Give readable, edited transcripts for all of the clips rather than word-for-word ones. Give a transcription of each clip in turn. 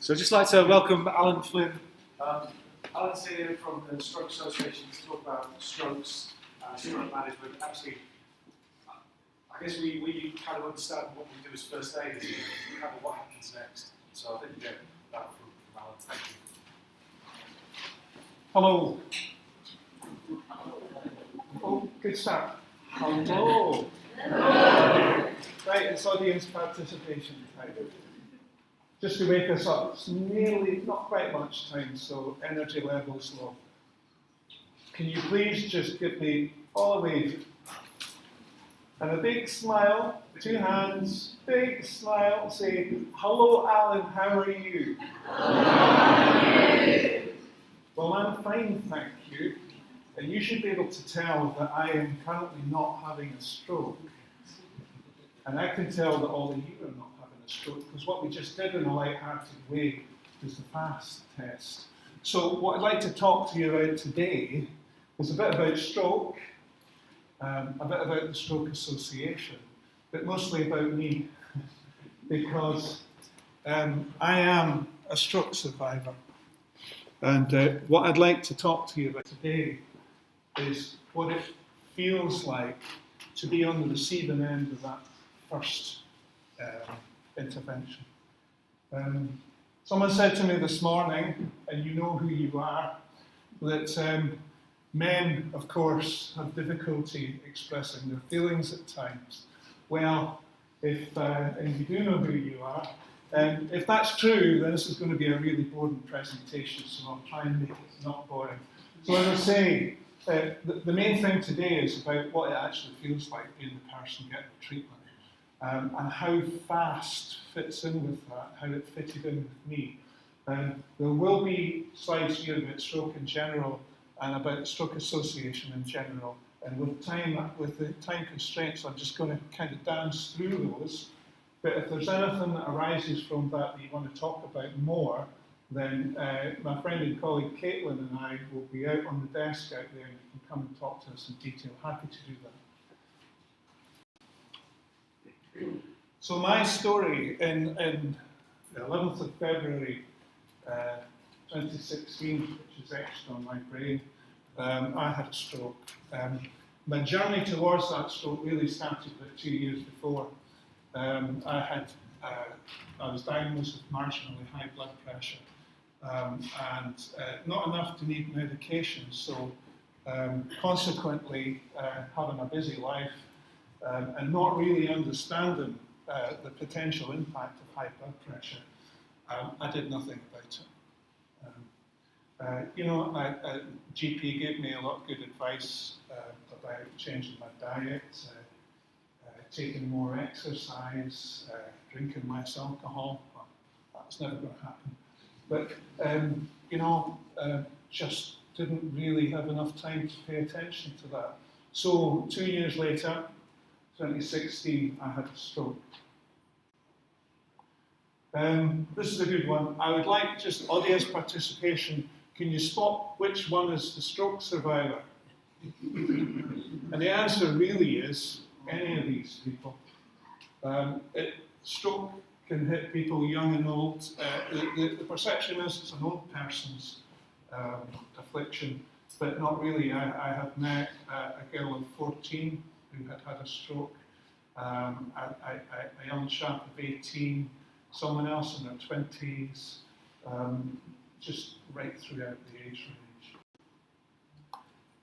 So I'd just like to welcome Alan Flynn. Alan's here from the Stroke Association to talk about strokes and stroke management. Actually, I guess we kind of understand what we do as first aid, kind of what happens next. So I think we get that from Alan. Thank you. Hello. Oh, good start. Hello. Right, it's audience participation time. Just to wake us up, it's nearly, not quite much time, so energy levels low. Can you please just give me all a wave? And a big smile, 2 hands, big smile, say, hello Alan, how are you? Well, I'm fine, thank you. And you should be able to tell that I am currently not having a stroke. And I can tell that all of you are not having a stroke, because what we just did in a light-hearted way was the FAST test. So what I'd like to talk to you about today is a bit about stroke, a bit about the Stroke Association, but mostly about me, because I am a stroke survivor. And what I'd like to talk to you about today is what it feels like to be on the receiving end of that first intervention. Someone said to me this morning, and you know who you are, that men, of course, have difficulty expressing their feelings at times. Well, and you do know who you are, if that's true, then this is going to be a really boring presentation, so I'll try and make it not boring. So as I say, the main thing today is about what it actually feels like being the person getting the treatment, and how FAST fits in with that, how it fitted in with me. There will be slides here about stroke in general and about the Stroke Association in general, and with the time constraints, I'm just going to kind of dance through those. But if there's anything that arises from that you want to talk about more, then my friend and colleague Caitlin and I will be out on the desk out there, and you can come and talk to us in detail. Happy to do that. So my story in the 11th of February 2016, which is etched on my brain, I had a stroke. My journey towards that stroke really started about 2 years before. I was diagnosed with marginally high blood pressure, and not enough to need medication, so consequently having a busy life and not really understanding the potential impact of high blood pressure, I did nothing about it. GP gave me a lot of good advice about changing my diet, taking more exercise, drinking less alcohol. Well, that's never going to happen. But, just didn't really have enough time to pay attention to that. So 2 years later, 2016, I had a stroke. This is a good one. I would like just audience participation. Can you spot which one is the stroke survivor? And the answer really is any of these people. Stroke can hit people young and old. The perception is it's an old person's affliction, but not really. I have met a girl of 14 who had had a stroke, a young chap of 18, someone else in their 20s, just right throughout the age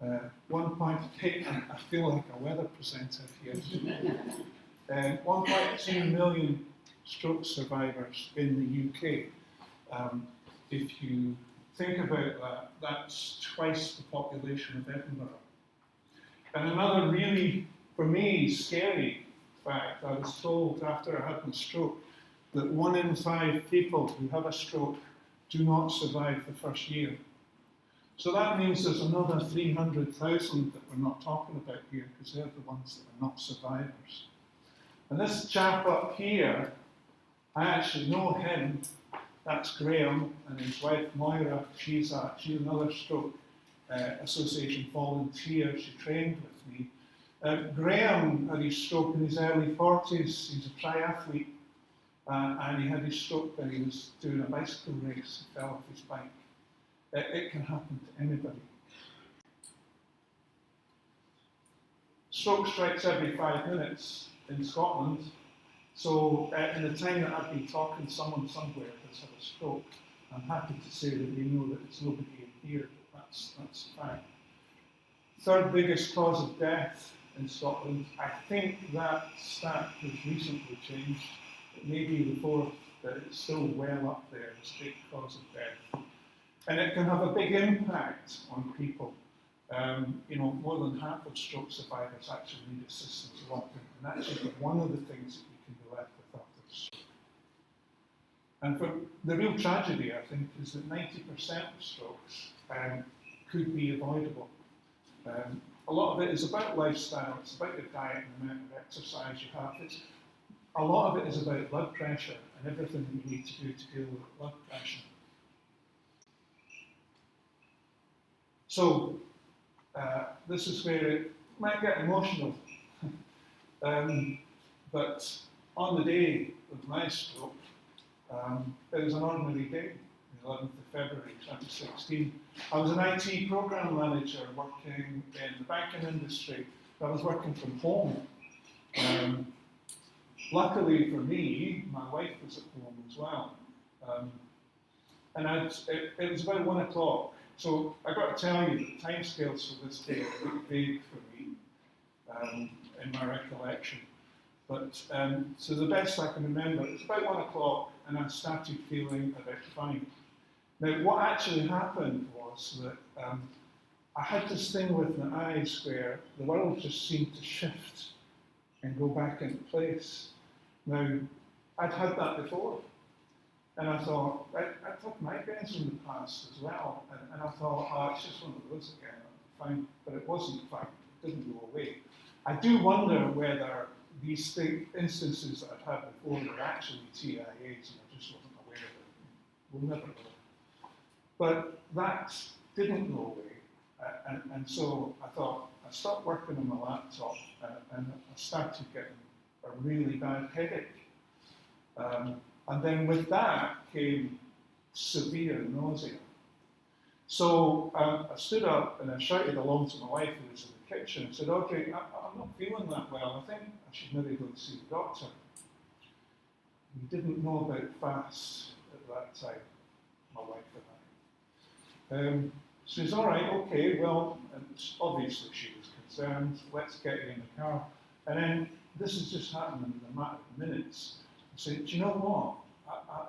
range. One point, I feel like a weather presenter here. 1.2 million stroke survivors in the UK. If you think about that, that's twice the population of Edinburgh. And another really, for me, scary fact, I was told after I had my stroke that 1 in 5 people who have a stroke do not survive the first year. So that means there's another 300,000 that we're not talking about here, because they're the ones that are not survivors. And this chap up here, I actually know him. That's Graham, and his wife Moira. She's another Stroke Association volunteer. She trained with me. Graham had his stroke in his early 40s. He's a triathlete. and he had his stroke when he was doing a bicycle race and fell off his bike. It can happen to anybody. Stroke strikes every 5 minutes in Scotland, so in the time that I've been talking, someone somewhere has had a stroke. I'm happy to say that we know that it's nobody in here, but that's a fact. Third biggest cause of death in Scotland. I think that stat has recently changed. It may be the fourth, but it's still well up there as a big cause of death. And it can have a big impact on people. More than half of stroke survivors actually need assistance walking, and that's just one of the things that you can be left with after a stroke. And for the real tragedy, I think, is that 90% of strokes could be avoidable. A lot of it is about lifestyle, it's about your diet and the amount of exercise you have. A lot of it is about blood pressure and everything that you need to do to deal with blood pressure. So, this is where it might get emotional. But on the day of my stroke, it was an ordinary day, the 11th of February 2016. I was an IT program manager working in the banking industry. I was working from home. Luckily for me, my wife was at home as well. And it was about 1 o'clock. So I got to tell you that timescales for this day are a bit vague for me in my recollection. But so the best I can remember, it was about 1 o'clock and I started feeling a bit fine. Now what actually happened was that I had this thing with my eyes where the world just seemed to shift and go back into place. Now, I'd had that before. And I thought, I'd had migraines in the past as well, and I thought, it's just one of those again, fine, but it wasn't fine, it didn't go away. I do wonder whether these instances that I've had before were actually TIAs, and I just wasn't aware of it. We'll never know. But that didn't go away, and so I thought, I stopped working on my laptop, and I started getting a really bad headache. And then with that came severe nausea. So I stood up and I shouted along to my wife who was in the kitchen and said, Audrey, I'm not feeling that well. I think I should maybe go and see the doctor. We didn't know about fast at that time, my wife and I. She says, all right, okay, well, and obviously she was concerned, let's get you in the car. And then this has just happened in a matter of minutes. I said, do you know what?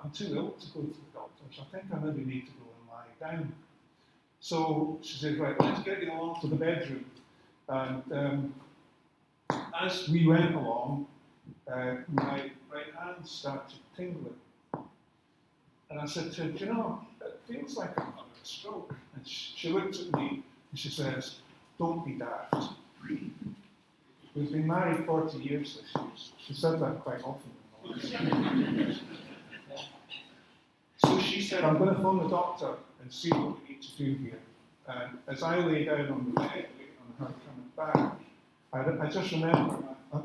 I'm too ill to go to the doctors. I think I maybe need to go and lie down. So she said, right, let's get you along to the bedroom. And as we went along, my right hand started tingling. And I said to her, do you know, it feels like I'm having a stroke. And she looked at me and she says, don't be daft. We've been married 40 years this year. She said that quite often. So she said, I'm going to phone the doctor and see what we need to do here. And as I lay down on the bed, waiting on her coming back, I just remember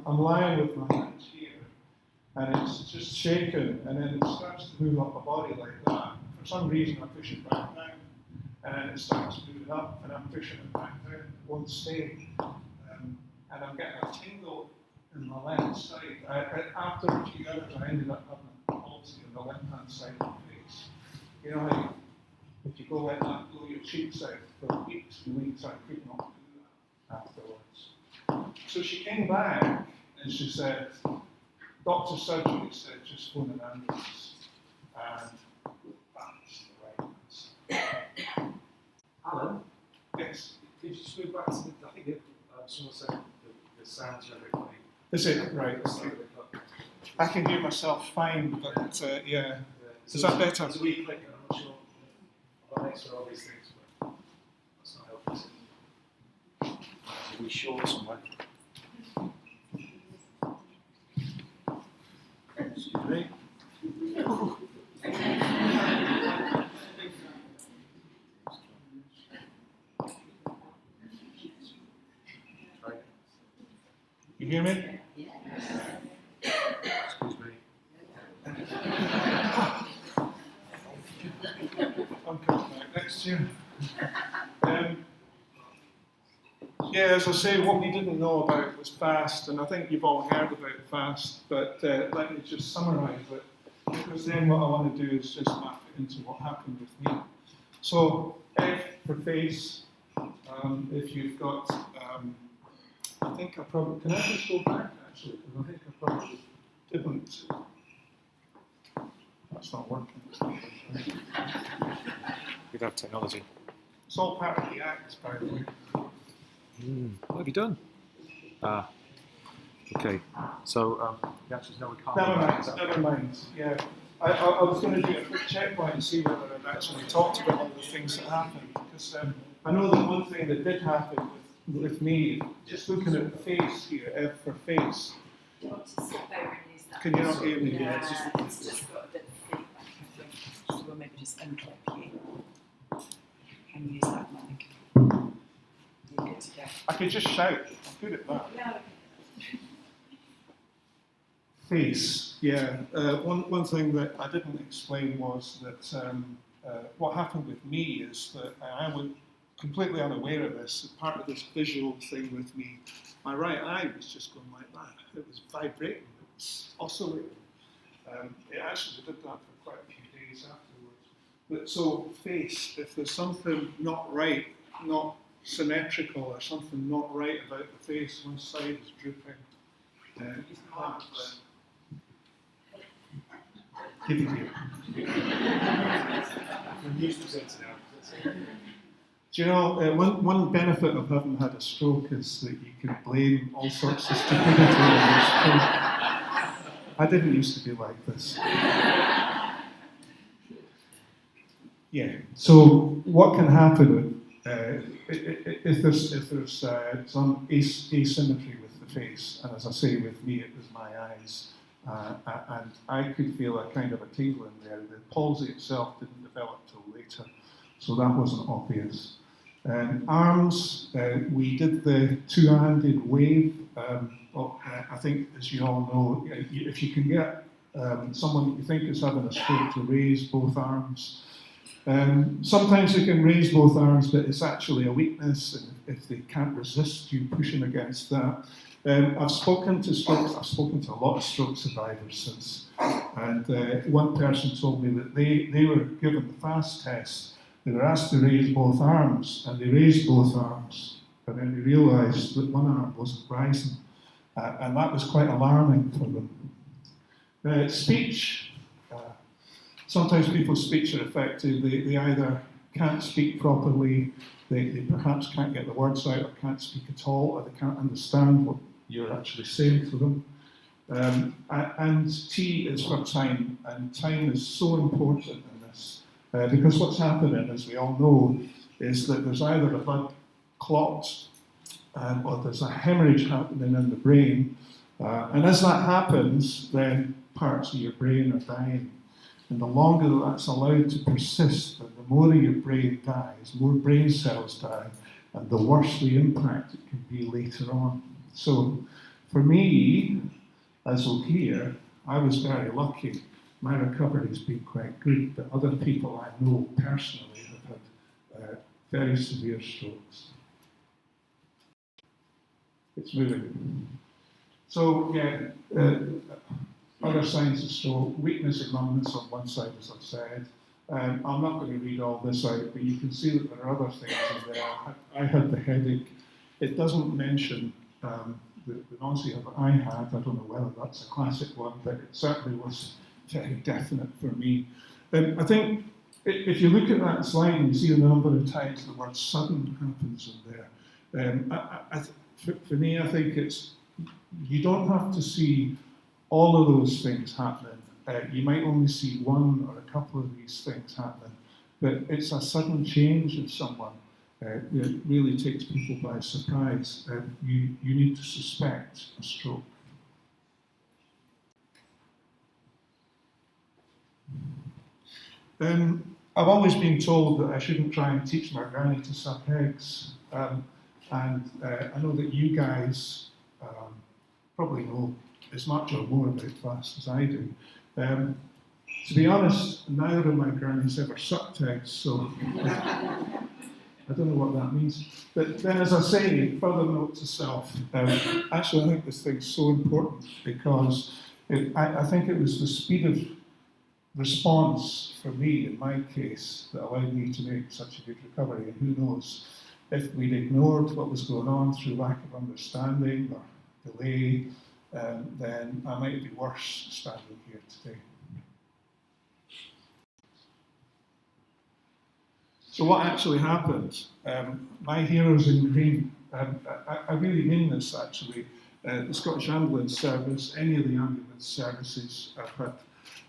I'm lying with my hands here, and it's just shaking, and then it starts to move up my body like that. For some reason, I push it back down, and then it starts moving up, and I'm pushing it back down. It won't stay. And I'm getting a tingle in my left side. After a few hours, I ended up having a palsy on the left-hand side of my face. You know how if you go like that, blow your cheeks out for weeks and weeks, I could not do that afterwards. So she came back and she said, doctor's surgery said, just phone an ambulance. And that's the right answer. Alan, Yes. could you just move back to the, I think someone said the sounds are a bit funny. Is it? Right. I can hear myself fine, but yeah. Is that better? There's a wee clicker, I'm not sure. That makes for obvious things, but that's not helpful. There's a wee short somewhere. Excuse me. You hear me? Excuse me. next year. Yeah, as I say, what we didn't know about was FAST, and I think you've all heard about FAST, but let me just summarise it, because then what I want to do is just map it into what happened with me. So, F for face, if you've got, I think I probably, can I just go back actually, because I think I probably didn't. That's not working. We'd have technology. It's all part of the act, by the way. What have you done? Okay. So the answer is no, we can't. Never mind. Yeah, I was going to do a quick checkpoint and see whether I'd actually talked about all the things that happened, because I know that one thing that did happen with me, just looking at the face here, F for face. Do you want to sit there and use that? Can you not hear me? Yeah, it's just got a bit of feedback, I think. So we'll maybe just unclick you. Can you use that mic? You're good to go. I could just shout. I'm good at that. Yeah. Face, yeah. One thing that I didn't explain was that what happened with me is that I was completely unaware of this. Part of this visual thing with me, my right eye was just going like that. It was vibrating. It was oscillating. It actually did that for quite a few days afterwards. But so face, if there's something not right, not symmetrical, or something not right about the face, one side is drooping. Give it here. Do you know, one benefit of having had a stroke is that you can blame all sorts of stupidity on your stroke. I didn't used to be like this. Yeah, so what can happen if there's some asymmetry with the face, and as I say, with me it was my eyes, and I could feel a kind of a tingling there. The palsy itself didn't develop till later, so that wasn't obvious. Arms, we did the two-handed wave. I think, as you all know, if you can get someone that you think is having a stroke to raise both arms, sometimes they can raise both arms, but it's actually a weakness, and if they can't resist you pushing against that. I've spoken to a lot of stroke survivors since, and one person told me that they were given the FAST test. They were asked to raise both arms, and they raised both arms, but then they realised that one arm wasn't rising, and that was quite alarming for them. Speech. Sometimes people's speech are affected. They either can't speak properly, they perhaps can't get the words out, or can't speak at all, or they can't understand what you're actually saying to them. And T is for time, and time is so important in this, because what's happening, as we all know, is that there's either a blood clot or there's a hemorrhage happening in the brain, and as that happens, then parts of your brain are dying. And the longer that's allowed to persist, and the more your brain dies, more brain cells die, and the worse the impact it can be later on. So, for me, as we'll hear, I was very lucky. My recovery has been quite good, but other people I know personally have had very severe strokes. It's moving. So, yeah, other signs of stroke, weakness and numbness on one side, as I've said. I'm not going to read all this out, but you can see that there are other things in there. I had the headache. It doesn't mention the nausea that I had. I don't know whether that's a classic one, but it certainly was very definite for me. I think if you look at that slide and you see the number of times the word sudden happens in there, for me, I think it's, you don't have to see all of those things happening. You might only see one or a couple of these things happening, but it's a sudden change in someone that really takes people by surprise. You need to suspect a stroke. I've always been told that I shouldn't try and teach my granny to suck eggs, and I know that you guys probably know as much or more about FAST as I do. To be honest, neither of my grannies ever sucked eggs, so I don't know what that means. But then, as I say, further note to self, actually I think this thing's so important because I think it was the speed of response for me, in my case, that allowed me to make such a good recovery. And who knows, if we'd ignored what was going on through lack of understanding or delay, then I might be worse standing here today. So what actually happened? My heroes in green, I really mean this actually, the Scottish Ambulance Service, any of the ambulance services, I've had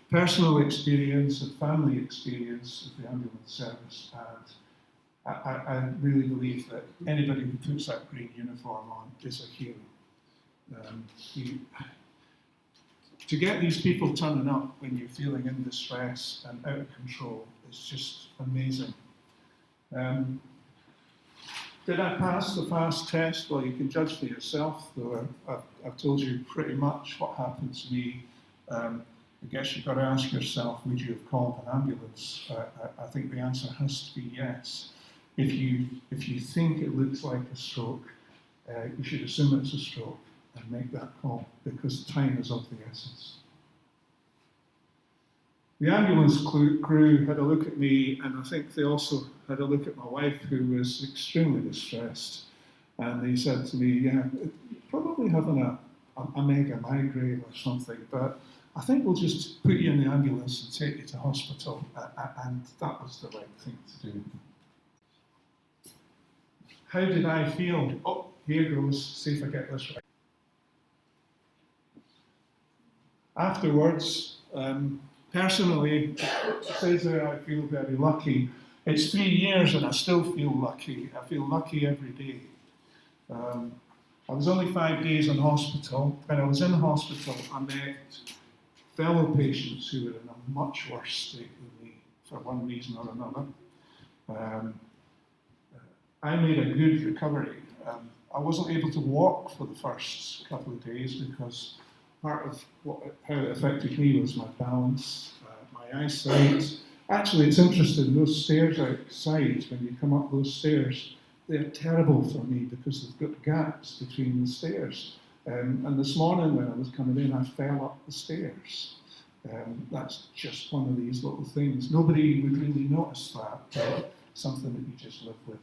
personal experience and family experience of the ambulance service, and I really believe that anybody who puts that green uniform on is a hero. To get these people turning up when you're feeling in distress and out of control is just amazing. Did I pass the FAST test? Well, you can judge for yourself, though I've told you pretty much what happened to me. I guess you've got to ask yourself, would you have called an ambulance? I think the answer has to be yes. If you think it looks like a stroke, you should assume it's a stroke and make that call, because time is of the essence. The ambulance crew had a look at me, and I think they also had a look at my wife, who was extremely distressed. And they said to me, yeah, you're probably having a mega migraine or something, but I think we'll just put you in the ambulance and take you to hospital. And that was the right thing to do. How did I feel? Oh, here goes, see if I get this right. Afterwards, personally, it says there I feel very lucky. It's 3 years and I still feel lucky. I feel lucky every day. I was only 5 days in hospital. When I was in hospital, I met fellow patients who were in a much worse state than me, for one reason or another. I made a good recovery. I wasn't able to walk for the first couple of days because part of how it affected me was my balance, my eyesight. Actually, it's interesting, those stairs outside, when you come up those stairs, they're terrible for me because they've got gaps between the stairs. And this morning when I was coming in, I fell up the stairs. That's just one of these little things. Nobody would really notice that, but something that you just live with.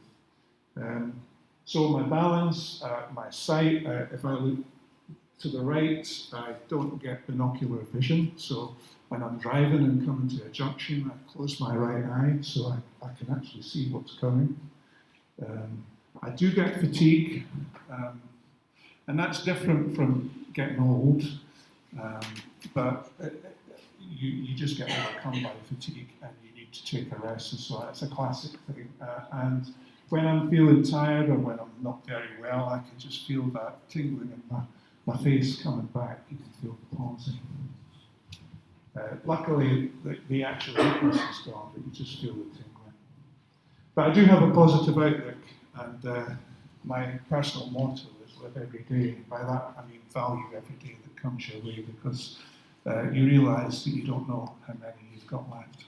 So my balance, my sight, if I look to the right, I don't get binocular vision. So when I'm driving and coming to a junction, I close my right eye so I can actually see what's coming. I do get fatigue, and that's different from getting old, but you just get overcome by fatigue and you need to take a rest, and so it's a classic thing. And when I'm feeling tired or when I'm not very well, I can just feel that tingling in my face coming back. You can feel the pausing. Luckily, the actual weakness is gone, but you just feel the tingling. But I do have a positive outlook, and my personal motto is live every day. By that, I mean value every day that comes your way, because you realise that you don't know how many you've got left.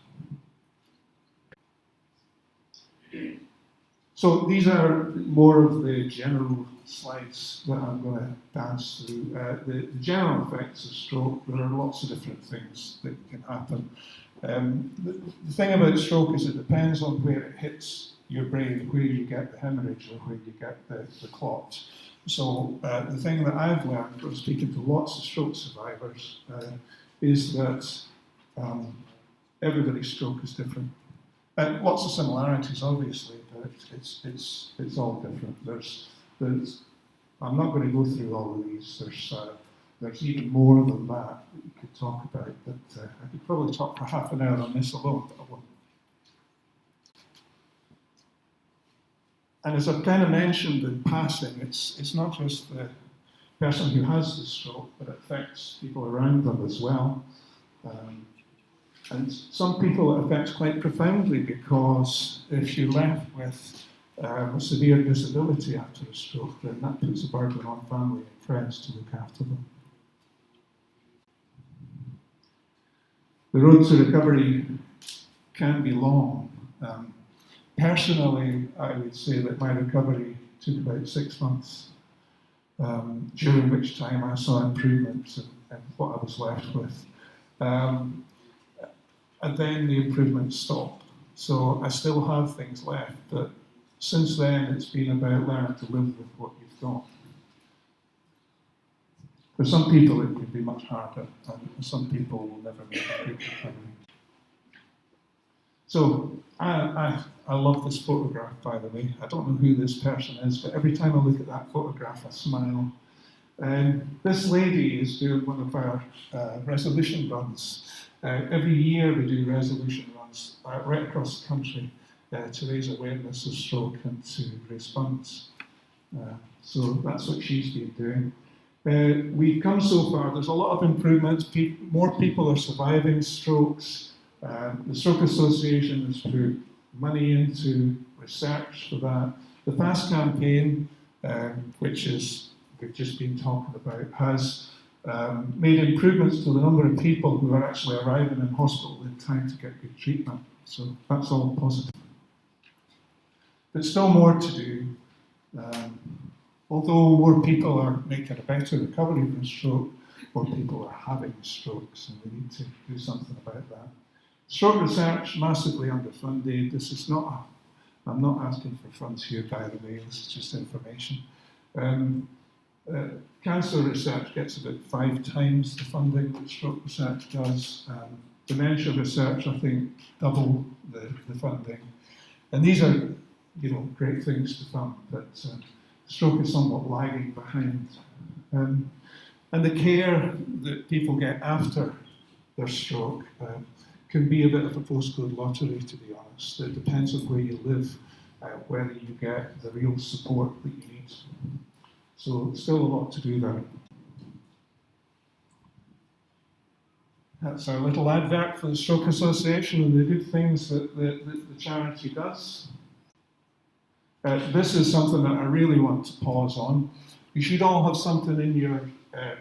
So these are more of the general slides that I'm going to dance through. The general effects of stroke, there are lots of different things that can happen. The thing about stroke is it depends on where it hits your brain, where you get the hemorrhage or where you get the clot. So the thing that I've learned from speaking to lots of stroke survivors is that everybody's stroke is different. Lots of similarities, obviously, but it's all different. I'm not going to go through all of these. There's even more than that you could talk about, but I could probably talk for half an hour on this alone, but I won't. And as I've kind of mentioned in passing, it's not just the person who has the stroke, but it affects people around them as well. And some people it affects quite profoundly, because if you're left with a severe disability after a stroke, then that puts a burden on family and friends to look after them. The road to recovery can be long. Personally, I would say that my recovery took about 6 months, during which time I saw improvements in what I was left with. And then the improvements stopped. So I still have things left, but since then it's been about learning to live with what you've got. For some people it could be much harder, and some people will never make a good recovery. So I love this photograph, by the way. I don't know who this person is, but every time I look at that photograph I smile. This lady is doing one of our resolution runs. Every year we do resolution runs right across the country to raise awareness of stroke and to raise funds. So that's what she's been doing. We've come so far, there's a lot of improvements. More people are surviving strokes. The Stroke Association has put money into research for that. The FAST campaign, which is we've just been talking about, has made improvements to the number of people who are actually arriving in hospital in time to get good treatment. So that's all positive. There's still more to do. Although more people are making a better recovery from stroke, more people are having strokes, and we need to do something about that. Stroke research, massively underfunded. This is not I'm not asking for funds here, by the way, this is just information. Cancer research gets about 5 times the funding that stroke research does. Dementia research, I think, double the funding. And these are, great things to fund, but stroke is somewhat lagging behind. And the care that people get after their stroke can be a bit of a postcode lottery, to be honest. It depends on where you live, whether you get the real support that you need. So still a lot to do there. That's our little advert for the Stroke Association and the good things that the charity does. This is something that I really want to pause on. You should all have something in your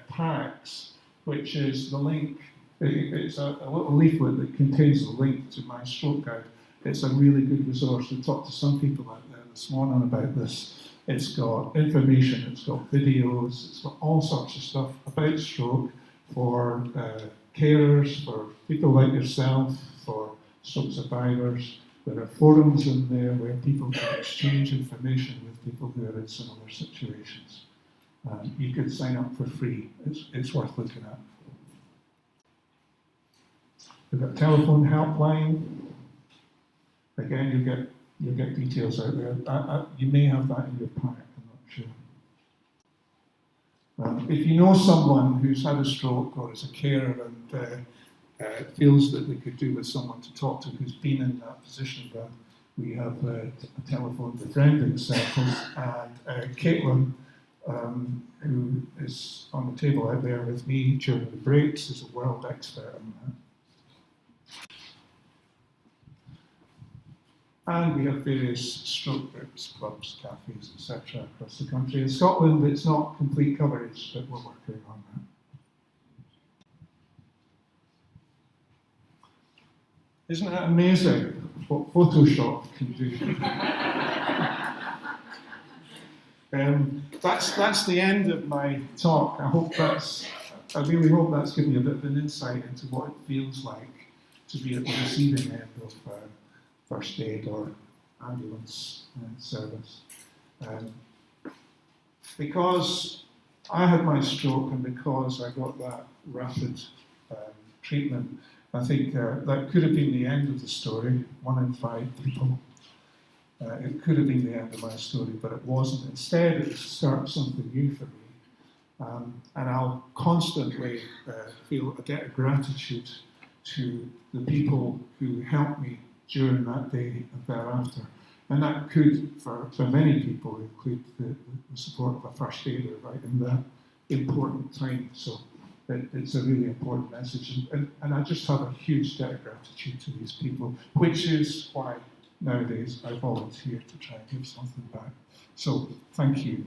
packs, which is the link. It's a little leaflet that contains the link to my stroke guide. It's a really good resource. We talked to some people out there this morning about this. It's got information, it's got videos, it's got all sorts of stuff about stroke for carers, for people like yourself, for stroke survivors. There are forums in there where people can exchange information with people who are in similar situations. You could sign up for free. It's worth looking at. We've got a telephone helpline. Again, you'll get details out there. You may have that in your pack, I'm not sure. If you know someone who's had a stroke or is a carer and feels that they could do with someone to talk to who's been in that position, then we have a telephone befriending circles, and Caitlin, who is on the table out there with me during the breaks, is a world expert on that. And we have various stroke groups, clubs, cafes, etc. across the country. In Scotland, it's not complete coverage, but we're working on that. Isn't that amazing what Photoshop can do? That's the end of my talk. I really hope that's given you a bit of an insight into what it feels like to be at the receiving end of first aid or ambulance service. Because I had my stroke and because I got that rapid treatment, I think that could have been the end of the story. 1 in 5 people. It could have been the end of my story, but it wasn't. Instead, it started something new for me. And I'll constantly feel a debt of gratitude to the people who helped me during that day and thereafter. And that could, for many people, include the support of a first aider right in that important time. So it's a really important message. And I just have a huge debt of gratitude to these people, which is why nowadays I volunteer to try and give something back. So thank you.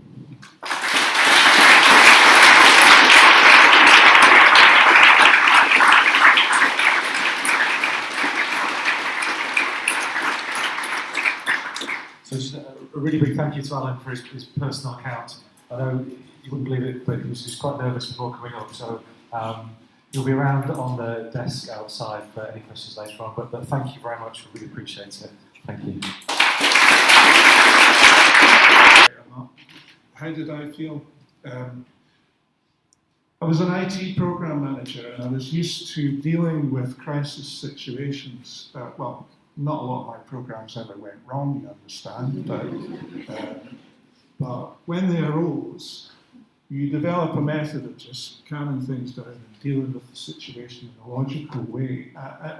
really big thank you to Alan for his personal account. I know you wouldn't believe it, but he was quite nervous before coming up, so he'll be around on the desk outside for any questions later on. But thank you very much, we really appreciate it. Thank you. How did I feel? I was an IT program manager, and I was used to dealing with crisis situations. Well, not a lot of my programs ever went wrong, you understand, but when they arose, you develop a method of just calming things down and dealing with the situation in a logical way.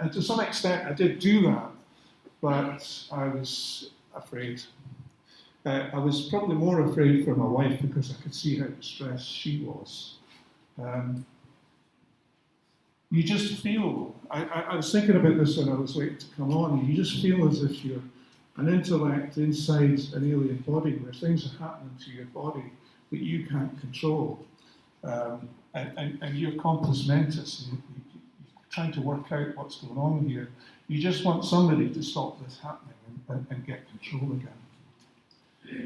And to some extent, I did do that, but I was afraid. I was probably more afraid for my wife because I could see how distressed she was. You just feel, I was thinking about this when I was waiting to come on, and you just feel as if you're an intellect inside an alien body where things are happening to your body that you can't control. And you're compos mentis, and you're trying to work out what's going on here. You just want somebody to stop this happening and get control again.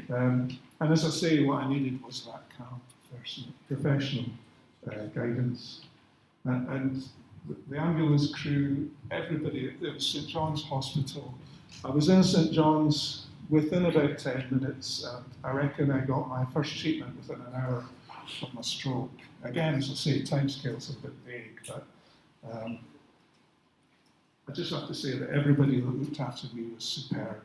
And as I say, what I needed was that calm professional guidance. And the ambulance crew, everybody, it was St John's Hospital. I was in St John's within about 10 minutes. I reckon I got my first treatment within an hour of my stroke. Again, as I say, timescales are a bit vague, but I just have to say that everybody that looked after me was superb.